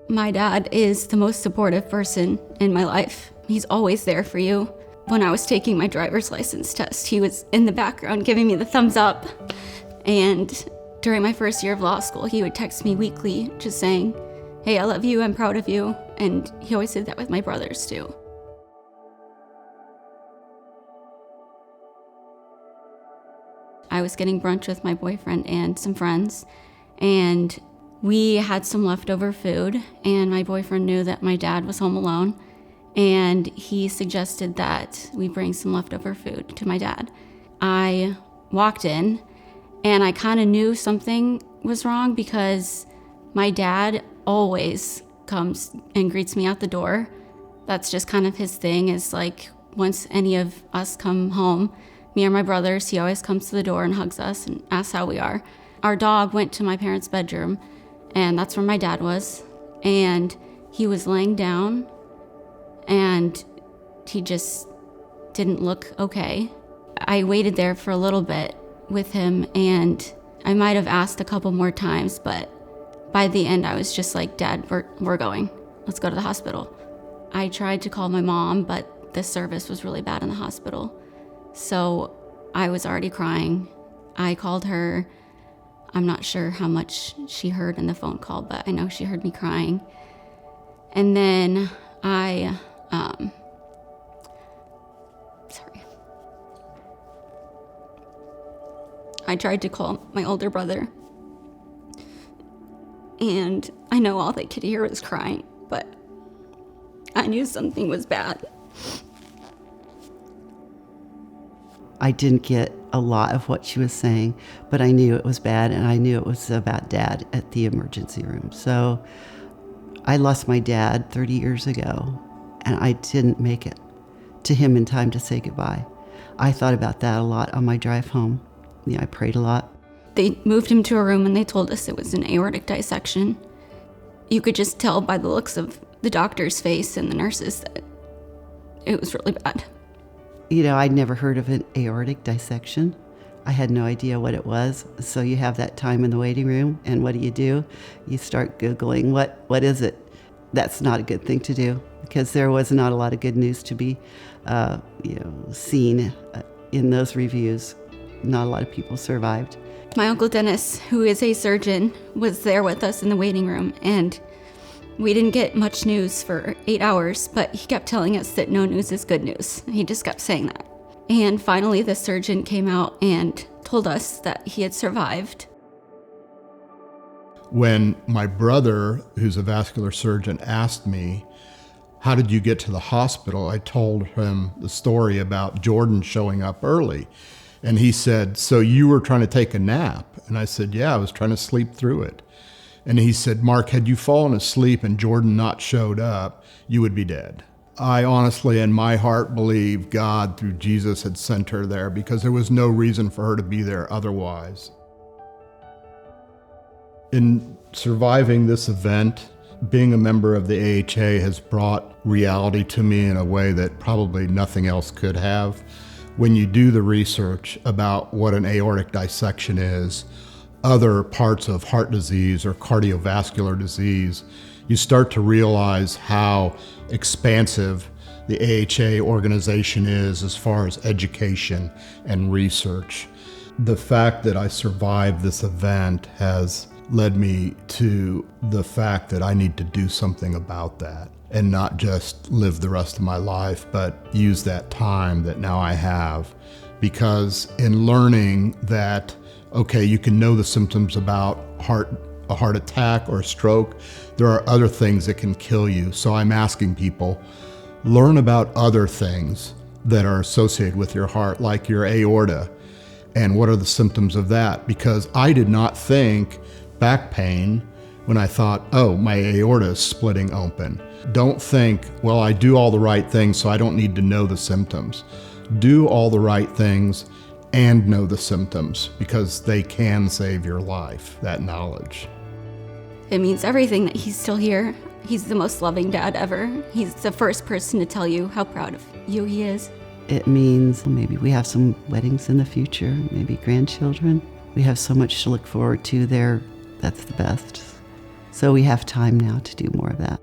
My dad is the most supportive person in my life. He's always there for you. When I was taking my driver's license test, he was in the background giving me the thumbs up. And during my first year of law school, he would text me weekly just saying, "Hey, I love you, I'm proud of you." And he always did that with my brothers too. I was getting brunch with my boyfriend and some friends, and we had some leftover food, and my boyfriend knew that my dad was home alone, and he suggested that we bring some leftover food to my dad. I walked in, and I kind of knew something was wrong because my dad always comes and greets me at the door. That's just kind of his thing, is like once any of us come home, me or my brothers, he always comes to the door and hugs us and asks how we are. Our dog went to my parents' bedroom, and that's where my dad was. And he was laying down, and he just didn't look okay. I waited there for a little bit with him, and I might have asked a couple more times, but by the end, I was just like, "Dad, we're going. Let's go to the hospital." I tried to call my mom, but the service was really bad in the hospital. So I was already crying. I called her. I'm not sure how much she heard in the phone call, but I know she heard me crying. And then I tried to call my older brother. And I know all they could hear was crying, but I knew something was bad. I didn't get a lot of what she was saying, but I knew it was bad, and I knew it was about Dad at the emergency room. So I lost my dad 30 years ago, and I didn't make it to him in time to say goodbye. I thought about that a lot on my drive home. Yeah, I prayed a lot. They moved him to a room, and they told us it was an aortic dissection. You could just tell by the looks of the doctor's face and the nurses that it was really bad. You know, I'd never heard of an aortic dissection. I had no idea what it was. So you have that time in the waiting room, and what do? You start Googling, what is it? That's not a good thing to do, because there was not a lot of good news to be seen in those reviews. Not a lot of people survived. My Uncle Dennis, who is a surgeon, was there with us in the waiting room, and we didn't get much news for 8 hours, but he kept telling us that no news is good news. He just kept saying that. And finally, the surgeon came out and told us that he had survived. When my brother, who's a vascular surgeon, asked me, "How did you get to the hospital?" I told him the story about Jordan showing up early. And he said, "So you were trying to take a nap?" And I said, "Yeah, I was trying to sleep through it." And he said, "Mark, had you fallen asleep and Jordan not showed up, you would be dead." I honestly, in my heart, believe God, through Jesus, had sent her there because there was no reason for her to be there otherwise. In surviving this event, being a member of the AHA has brought reality to me in a way that probably nothing else could have. When you do the research about what an aortic dissection is, other parts of heart disease or cardiovascular disease, you start to realize how expansive the AHA organization is as far as education and research. The fact that I survived this event has led me to the fact that I need to do something about that, and not just live the rest of my life, but use that time that now I have. Because in learning that, okay, you can know the symptoms about a heart attack or a stroke, there are other things that can kill you. So I'm asking people, learn about other things that are associated with your heart, like your aorta, and what are the symptoms of that? Because I did not think back pain when I thought, oh, my aorta is splitting open. Don't think, well, I do all the right things, so I don't need to know the symptoms. Do all the right things and know the symptoms, because they can save your life, that knowledge. It means everything that he's still here. He's the most loving dad ever. He's the first person to tell you how proud of you he is. It means maybe we have some weddings in the future, maybe grandchildren. We have so much to look forward to there. That's the best. So we have time now to do more of that.